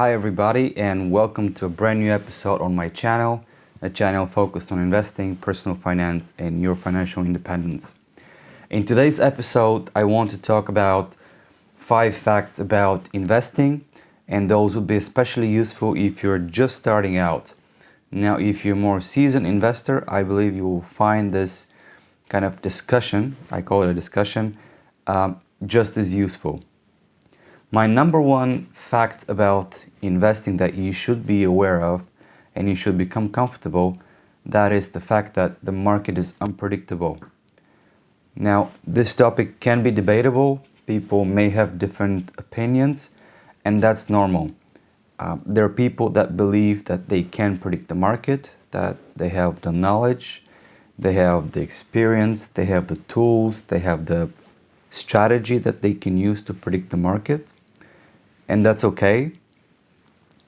Hi everybody and welcome to a brand new episode on my channel, a channel focused on investing, personal finance and your financial independence. In today's episode, I want to talk about 5 facts about investing, and those would be especially useful if you're just starting out. Now, if you're a more seasoned investor, I believe you will find this kind of discussion, I call it a discussion, just as useful. My number one fact about investing that you should be aware of and you should become comfortable, that is the fact that the market is unpredictable. Now, this topic can be debatable. People may have different opinions, and that's normal. There are people that believe that they can predict the market, that they have the knowledge, they have the experience, they have the tools, they have the strategy that they can use to predict the market. And that's okay.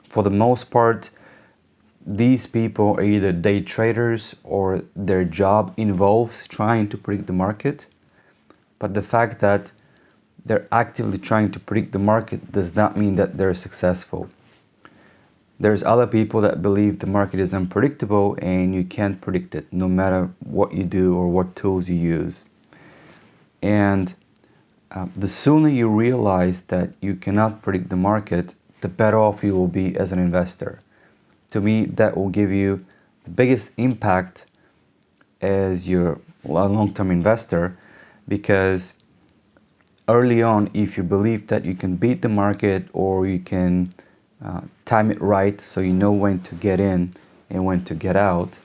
For the most part, these people are either day traders or their job involves trying to predict the market. But the fact that they're actively trying to predict the market does not mean that they're successful. There's other people that believe the market is unpredictable and you can't predict it no matter what you do or what tools you use. And the sooner you realize that you cannot predict the market, the better off you will be as an investor. To me, that will give you the biggest impact as your long-term investor, because early on, if you believe that you can beat the market or you can time it right so you know when to get in and when to get out,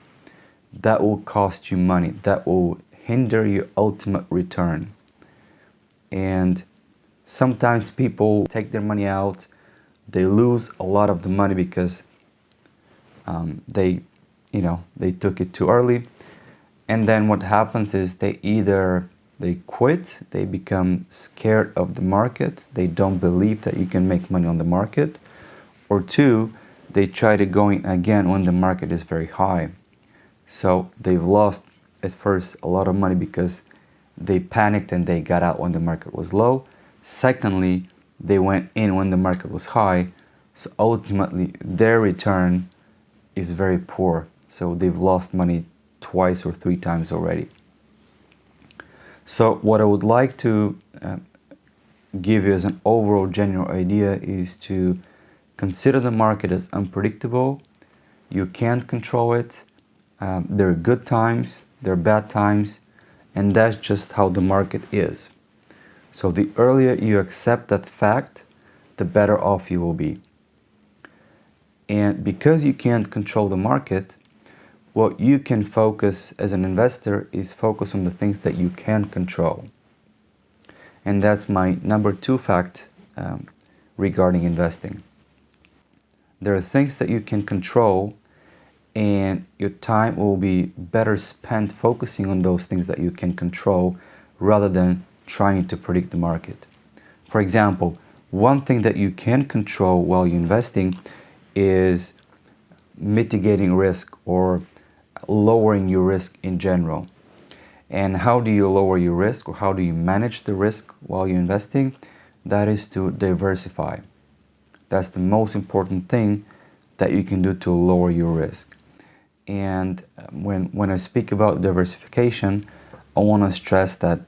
that will cost you money. That will hinder your ultimate return. And sometimes people take their money out, they lose a lot of the money because they took it too early. And then what happens is they quit, they become scared of the market, they don't believe that you can make money on the market, or 2, they try to go in again when the market is very high. So they've lost at first a lot of money because they panicked and they got out when the market was low. Secondly, they went in when the market was high. So ultimately, their return is very poor. So they've lost money twice or 3 times already. So what I would like to give you as an overall general idea is to consider the market as unpredictable. You can't control it. There are good times, there are bad times, and that's just how the market is. So the earlier you accept that fact, the better off you will be. And because you can't control the market, what you can focus as an investor is focus on the things that you can control. And that's my number 2 fact regarding investing. There are things that you can control, and your time will be better spent focusing on those things that you can control rather than trying to predict the market. For example, one thing that you can control while you're investing is mitigating risk or lowering your risk in general. And how do you lower your risk, or how do you manage the risk while you're investing? That is to diversify. That's the most important thing that you can do to lower your risk. And when I speak about diversification, I want to stress that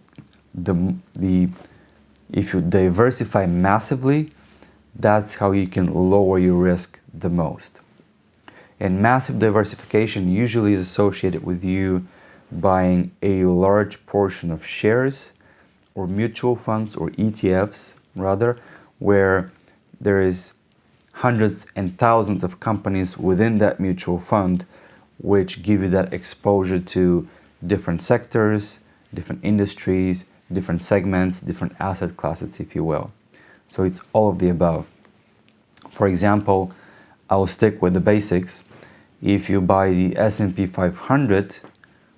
if you diversify massively, that's how you can lower your risk the most. And massive diversification usually is associated with you buying a large portion of shares or mutual funds or ETFs rather, where there is hundreds and thousands of companies within that mutual fund, which give you that exposure to different sectors, different industries, different segments, different asset classes, if you will. So it's all of the above. For example, I will stick with the basics. If you buy the S&P 500,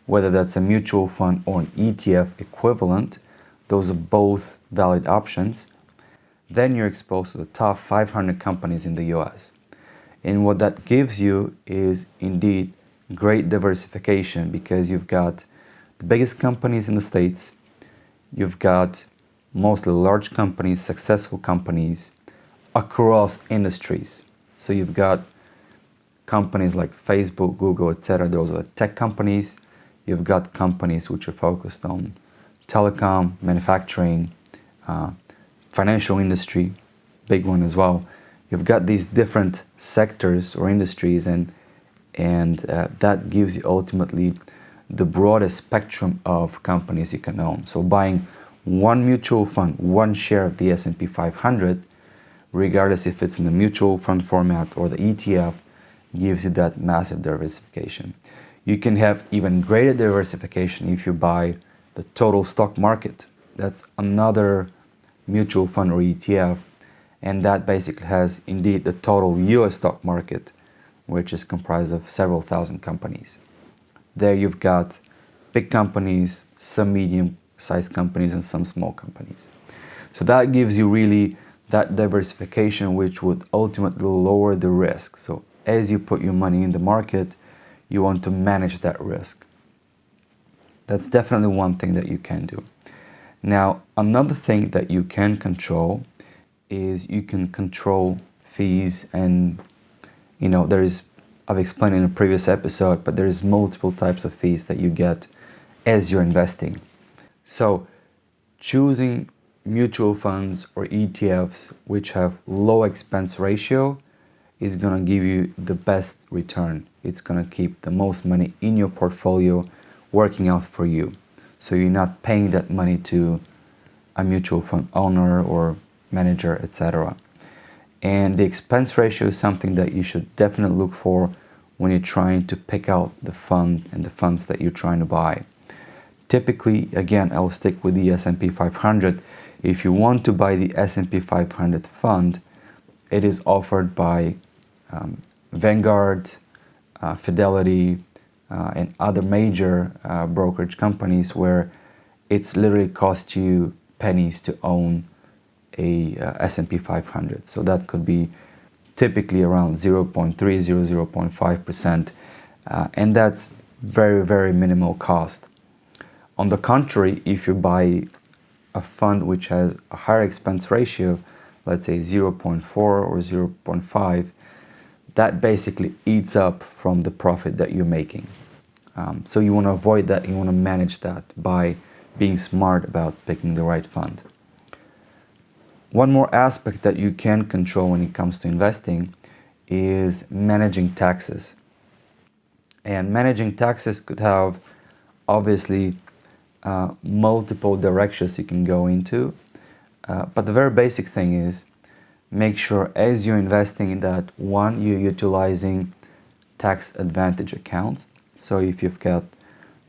whether that's a mutual fund or an ETF equivalent, those are both valid options, then you're exposed to the top 500 companies in the US. And what that gives you is indeed great diversification, because you've got the biggest companies in the States, you've got mostly large companies, successful companies across industries. So you've got companies like Facebook, Google, etc. Those are the tech companies. You've got companies which are focused on telecom, manufacturing, financial industry, big one as well. You've got these different sectors or industries, and that gives you ultimately the broadest spectrum of companies you can own. So buying one mutual fund, one share of the S&P 500, regardless if it's in the mutual fund format or the ETF, gives you that massive diversification. You can have even greater diversification if you buy the total stock market. That's another mutual fund or ETF, and that basically has indeed the total US stock market, which is comprised of several thousand companies. There you've got big companies, some medium-sized companies, and some small companies. So that gives you really that diversification, which would ultimately lower the risk. So as you put your money in the market, you want to manage that risk. That's definitely one thing that you can do. Now, another thing that you can control is you can control fees, and I've explained in a previous episode, but there's multiple types of fees that you get as you're investing. So choosing mutual funds or ETFs which have low expense ratio is going to give you the best return. It's going to keep the most money in your portfolio working out for you. So you're not paying that money to a mutual fund owner or manager, etc. And the expense ratio is something that you should definitely look for when you're trying to pick out the fund and the funds that you're trying to buy. Typically, again, I'll stick with the S&P 500. If you want to buy the S&P 500 fund, it is offered by Vanguard, Fidelity, and other major brokerage companies, where it's literally cost you pennies to own a S&P 500. So that could be typically around 0.30, 0.5%, and that's very, very minimal cost. On the contrary, if you buy a fund which has a higher expense ratio, let's say 0.4 or 0.5, that basically eats up from the profit that you're making. So you want to avoid that, you want to manage that by being smart about picking the right fund. One more aspect that you can control when it comes to investing is managing taxes. And managing taxes could have obviously multiple directions you can go into, but the very basic thing is make sure as you're investing that, one, you're utilizing tax advantage accounts. So if you've got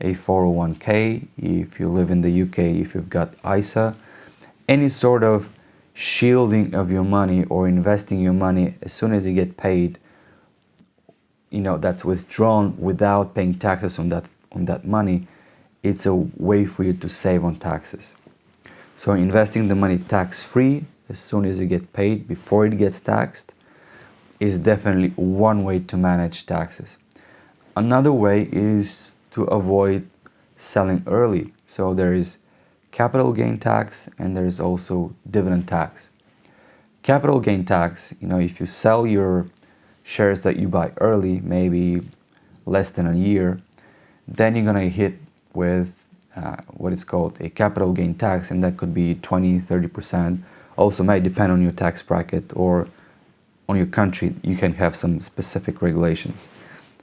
a 401k, if you live in the UK, if you've got ISA, any sort of shielding of your money or investing your money as soon as you get paid, that's withdrawn without paying taxes on that money, it's a way for you to save on taxes. So investing the money tax-free as soon as you get paid, before it gets taxed, is definitely one way to manage taxes. Another way is to avoid selling early. So there is capital gain tax and there is also dividend tax. Capital gain tax, if you sell your shares that you buy early, maybe less than a year, then you're going to hit with what is called a capital gain tax, and that could be 20, 30%. Also might depend on your tax bracket or on your country. You can have some specific regulations,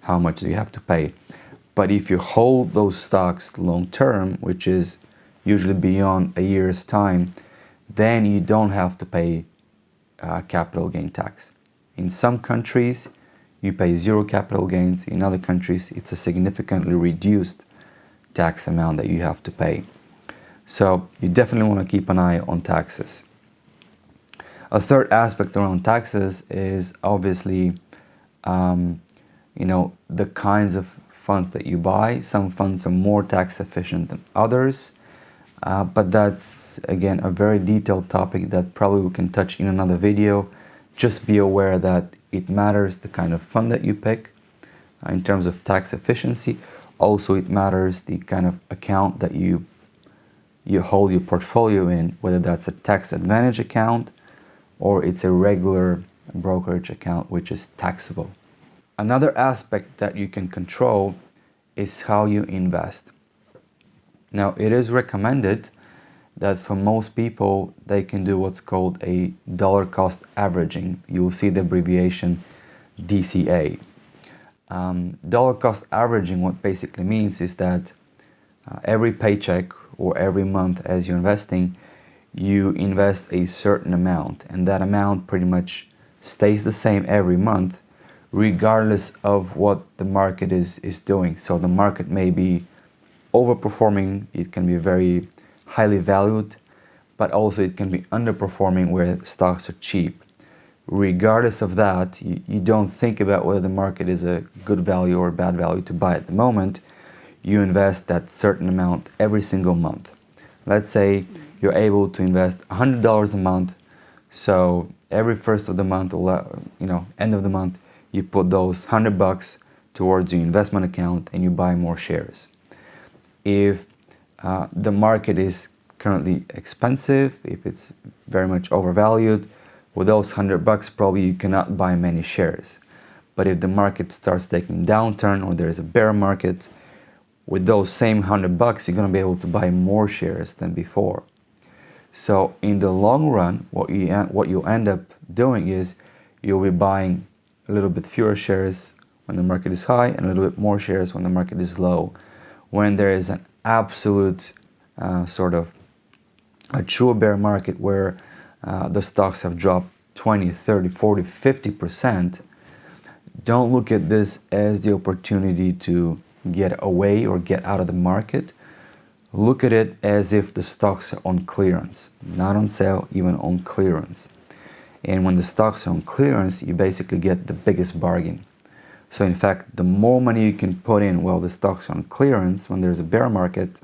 how much do you have to pay. But if you hold those stocks long term, which is usually beyond a year's time, then you don't have to pay capital gain tax. In some countries, you pay zero capital gains. In other countries, it's a significantly reduced tax amount that you have to pay. So you definitely want to keep an eye on taxes. A third aspect around taxes is obviously, the kinds of funds that you buy. Some funds are more tax efficient than others, but that's, again, a very detailed topic that probably we can touch in another video. Just be aware that it matters the kind of fund that you pick in terms of tax efficiency. Also, it matters the kind of account that you hold your portfolio in, whether that's a tax advantage account or it's a regular brokerage account, which is taxable. Another aspect that you can control is how you invest. Now, it is recommended that for most people, they can do what's called a dollar cost averaging. You'll see the abbreviation DCA. Dollar cost averaging, what basically means is that every paycheck or every month as you're investing, you invest a certain amount, and that amount pretty much stays the same every month regardless of what the market is doing. So the market may be overperforming, it can be very highly valued, but also it can be underperforming where stocks are cheap. Regardless of that, you don't think about whether the market is a good value or a bad value to buy at the moment. You invest that certain amount every single month. Let's say you're able to invest $100 a month, so every first of the month, end of the month, you put those $100 towards your investment account and you buy more shares. If the market is currently expensive, if it's very much overvalued, with those $100 probably you cannot buy many shares. But if the market starts taking a downturn or there's a bear market, with those same $100 you're going to be able to buy more shares than before. So in the long run, what you'll end up doing is you'll be buying a little bit fewer shares when the market is high and a little bit more shares when the market is low. When there is an absolute sort of a true bear market where the stocks have dropped 20, 30, 40, 50%, don't look at this as the opportunity to get away or get out of the market. Look at it as if the stocks are on clearance, not on sale, even on clearance. And when the stocks are on clearance, you basically get the biggest bargain. So in fact, the more money you can put in while the stocks are on clearance, when there's a bear market,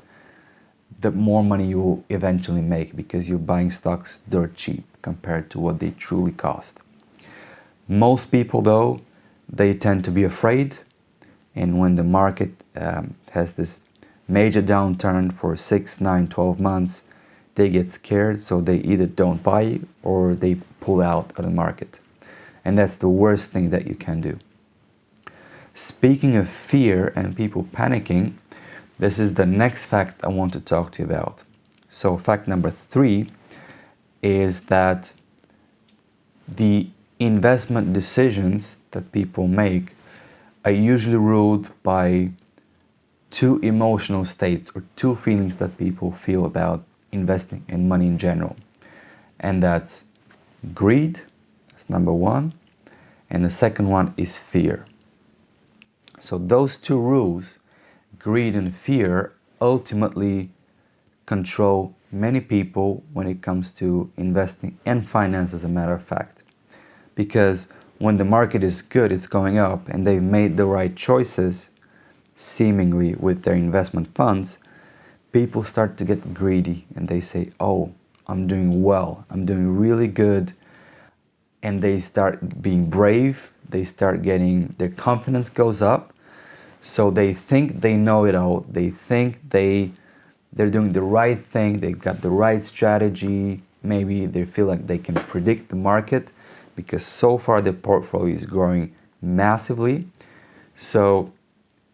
the more money you will eventually make because you're buying stocks dirt cheap compared to what they truly cost. Most people, though, they tend to be afraid. And when the market has this major downturn for 6, 9, 12 months, they get scared, so they either don't buy or they pull out of the market. And that's the worst thing that you can do. Speaking of fear and people panicking, this is the next fact I want to talk to you about. So fact number 3 is that the investment decisions that people make are usually ruled by 2 emotional states or 2 feelings that people feel about investing in money in general. And that's greed, that's number 1, and the second one is fear. So those 2 rules, greed and fear, ultimately control many people when it comes to investing and finance, as a matter of fact. Because when the market is good, it's going up, and they've made the right choices, seemingly with their investment funds, people start to get greedy and they say, oh, I'm doing well, I'm doing really good. And they start being brave, they start getting, their confidence goes up. So they think they know it all, they think they're doing the right thing, they've got the right strategy, maybe they feel like they can predict the market because so far their portfolio is growing massively. So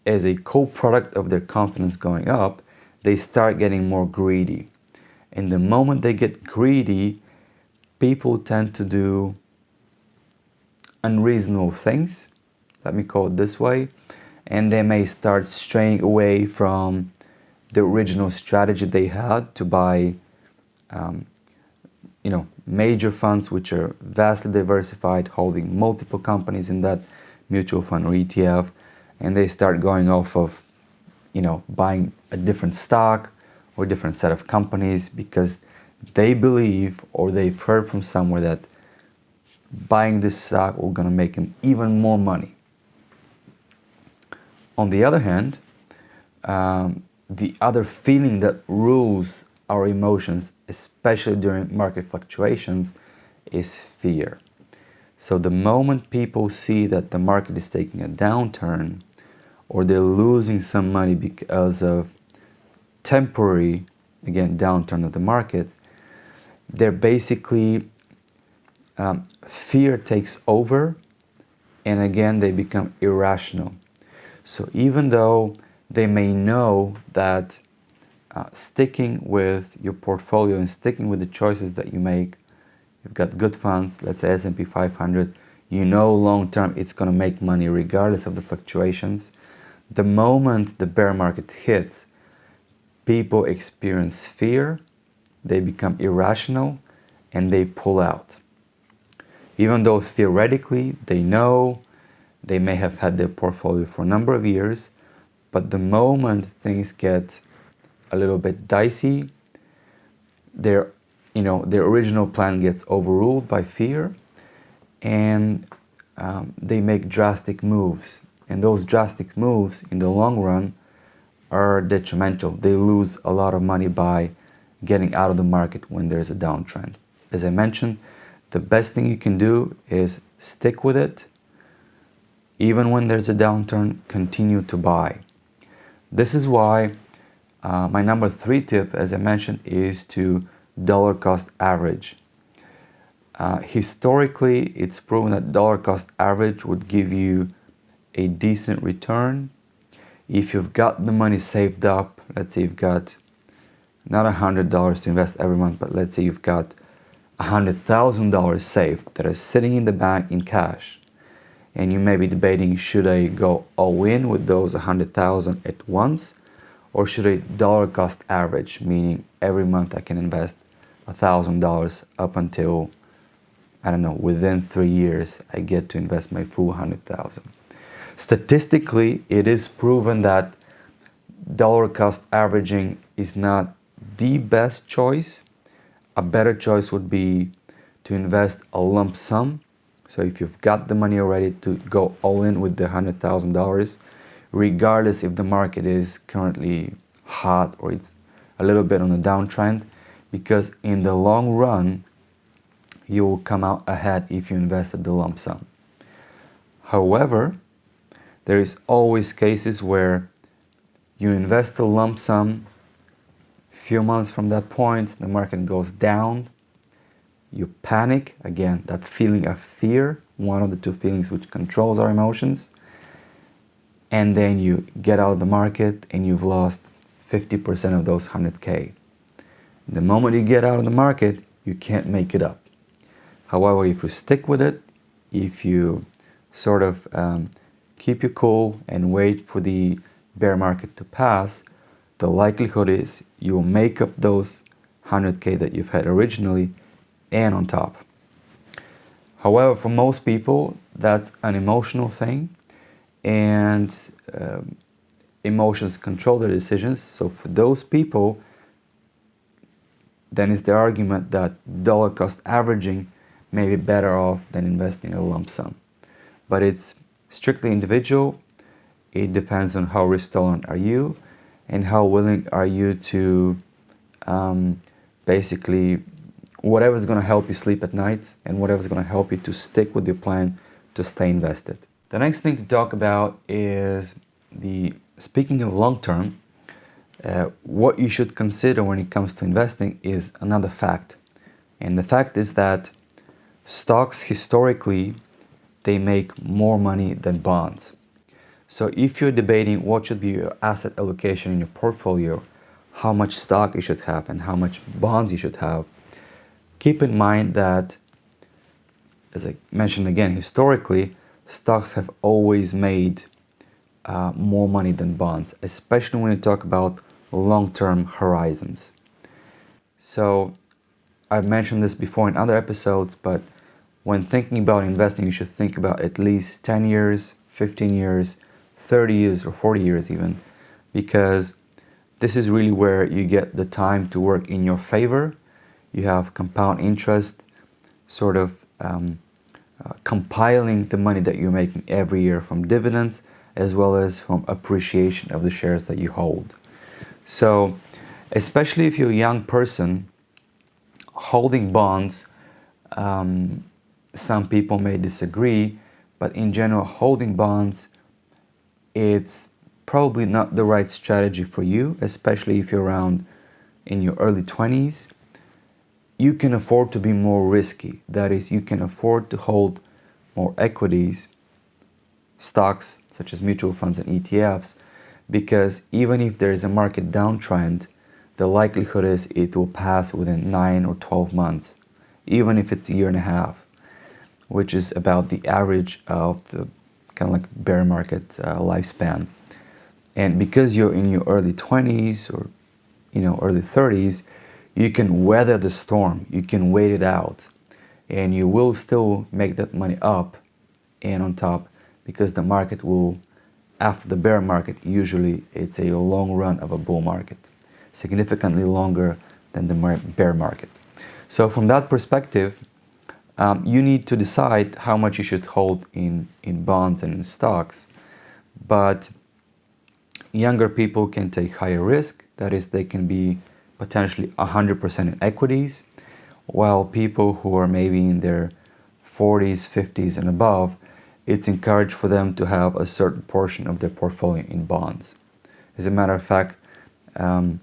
as a co-product of their confidence going up, they start getting more greedy. And the moment they get greedy, people tend to do unreasonable things, let me call it this way, and they may start straying away from the original strategy they had to buy major funds which are vastly diversified, holding multiple companies in that mutual fund or ETF, and they start going off of buying a different stock or different set of companies because they believe or they've heard from somewhere that buying this stock will gonna make them even more money. On the other hand, the other feeling that rules our emotions, especially during market fluctuations, is fear. So the moment people see that the market is taking a downturn or they're losing some money because of temporary, again, downturn of the market, they're basically fear takes over, and again they become irrational. So even though they may know that sticking with your portfolio and sticking with the choices that you make, you've got good funds, let's say S&P 500, you know long term it's going to make money regardless of the fluctuations. The moment the bear market hits, people experience fear, they become irrational, and they pull out. Even though theoretically they know, they may have had their portfolio for a number of years, but the moment things get a little bit dicey, their original plan gets overruled by fear, and they make drastic moves. And those drastic moves in the long run are detrimental. They lose a lot of money by getting out of the market when there's a downtrend. As I mentioned, the best thing you can do is stick with it. Even when there's a downturn, continue to buy. This is why my number 3 tip, as I mentioned, is to dollar cost average. Historically, it's proven that dollar cost average would give you a decent return. If you've got the money saved up, let's say you've got not $100 to invest every month, but let's say you've got $100,000 saved that is sitting in the bank in cash, and you may be debating, should I go all in with those 100,000 at once, or should I dollar cost average, meaning every month I can invest $1,000 up until, I don't know, within 3 years I get to invest my full 100,000. Statistically, it is proven that dollar cost averaging is not the best choice. A better choice would be to invest a lump sum. So if you've got the money already, to go all in with the $100,000, regardless if the market is currently hot or it's a little bit on a downtrend, because in the long run, you will come out ahead if you invested the lump sum. However, there is always cases where you invest a lump sum, few months from that point, the market goes down, you panic, again, that feeling of fear, one of the two feelings which controls our emotions, and then you get out of the market and you've lost 50% of those 100K. The moment you get out of the market, you can't make it up. However, if you stick with it, if you sort of keep you cool and wait for the bear market to pass, the likelihood is you will make up those 100K that you've had originally and on top. However, for most people, that's an emotional thing, and emotions control their decisions. So for those people, then is the argument that dollar cost averaging may be better off than investing a lump sum. But it's strictly individual. It depends on how risk tolerant are you and how willing are you to basically whatever's going to help you sleep at night and whatever's going to help you to stick with your plan to stay invested. The next thing to talk about is speaking of long term, what you should consider when it comes to investing is another fact. And the fact is that stocks historically, they make more money than bonds. So if you're debating what should be your asset allocation in your portfolio, how much stock you should have and how much bonds you should have, keep in mind that, as I mentioned again, historically, stocks have always made more money than bonds, especially when you talk about long-term horizons. So I've mentioned this before in other episodes, but when thinking about investing, you should think about at least 10 years, 15 years, 30 years, or 40 years even, because this is really where you get the time to work in your favor. You have compound interest sort of compiling the money that you're making every year from dividends as well as from appreciation of the shares that you hold. So especially if you're a young person, holding bonds, some people may disagree, but in general, holding bonds, it's probably not the right strategy for you, especially if you're around in your early 20s. you can afford to be more risky. That is, you can afford to hold more equities, stocks such as mutual funds and ETFs, because even if there is a market downtrend, the likelihood is it will pass within 9 or 12 months, even if it's a year and a half, which is about the average of the kind of like bear market lifespan. And because you're in your early 20s or early 30s, you can weather the storm, you can wait it out, and you will still make that money up and on top, because the market will, after the bear market, usually it's a long run of a bull market, significantly longer than the bear market. So from that perspective, you need to decide how much you should hold in bonds and in stocks. But younger people can take higher risk, that is, they can be potentially 100% in equities, while people who are maybe in their 40s, 50s and above, it's encouraged for them to have a certain portion of their portfolio in bonds. As a matter of fact, the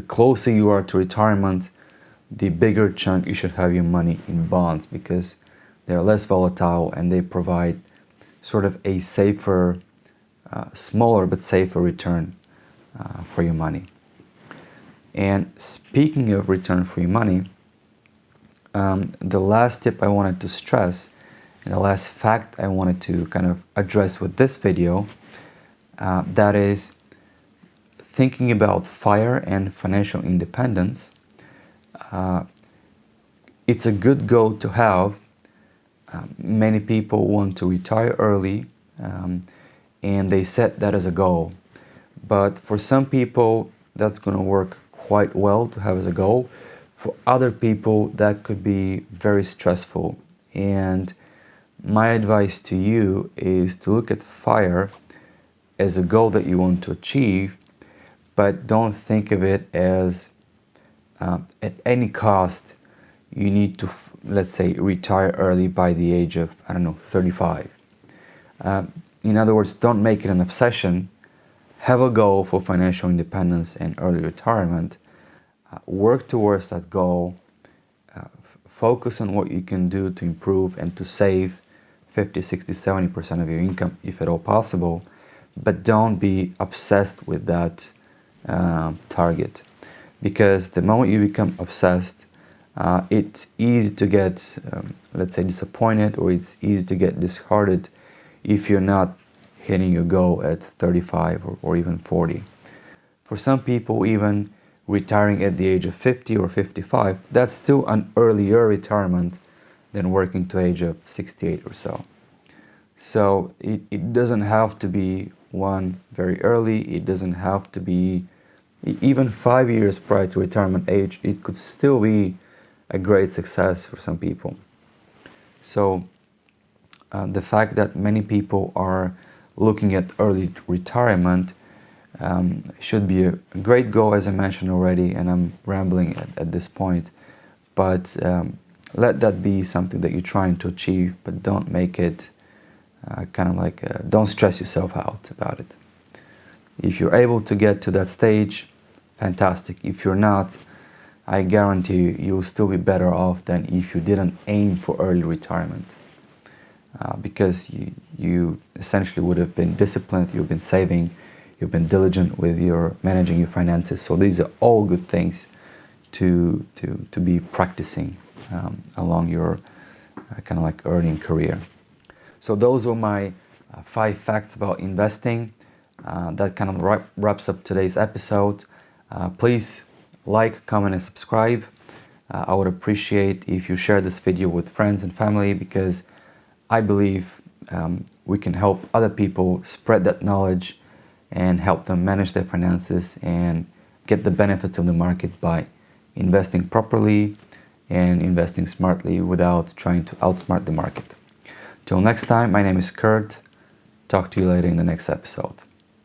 closer you are to retirement, the bigger chunk you should have your money in bonds, because they're less volatile and they provide sort of a safer, smaller but safer return for your money. And speaking of return for your money, the last tip I wanted to stress, and the last fact I wanted to kind of address with this video, that is thinking about FIRE and financial independence. It's a good goal to have. Many people want to retire early, and they set that as a goal. But for some people, that's going to work quite well to have as a goal. For other people, that could be very stressful. And my advice to you is to look at FIRE as a goal that you want to achieve, but don't think of it as at any cost you need to, let's say, retire early by the age of, 35. In other words, don't make it an obsession. Have a goal for financial independence and early retirement. Work towards that goal. Focus on what you can do to improve and to save 50, 60, 70% of your income, if at all possible. But don't be obsessed with that target. Because the moment you become obsessed, it's easy to get, let's say, disappointed, or it's easy to get disheartened if you're not hitting your goal at 35 or even 40. For some people, even retiring at the age of 50 or 55, that's still an earlier retirement than working to age of 68 or so. So it doesn't have to be one very early. It doesn't have to be even 5 years prior to retirement age. It could still be a great success for some people. So the fact that many people are looking at early retirement should be a great goal, as I mentioned already, and I'm rambling at this point. But let that be something that you're trying to achieve, but don't make it don't stress yourself out about it. If you're able to get to that stage, fantastic. If you're not, I guarantee you'll still be better off than if you didn't aim for early retirement. Because you essentially would have been disciplined, you've been saving, you've been diligent with your managing your finances. So these are all good things to be practicing along your earning career. So those were my 5 facts about investing. That kind of wraps up today's episode. Please like, comment, and subscribe. I would appreciate if you share this video with friends and family, because I believe we can help other people spread that knowledge and help them manage their finances and get the benefits of the market by investing properly and investing smartly without trying to outsmart the market. Till next time, my name is Kurt. Talk to you later in the next episode.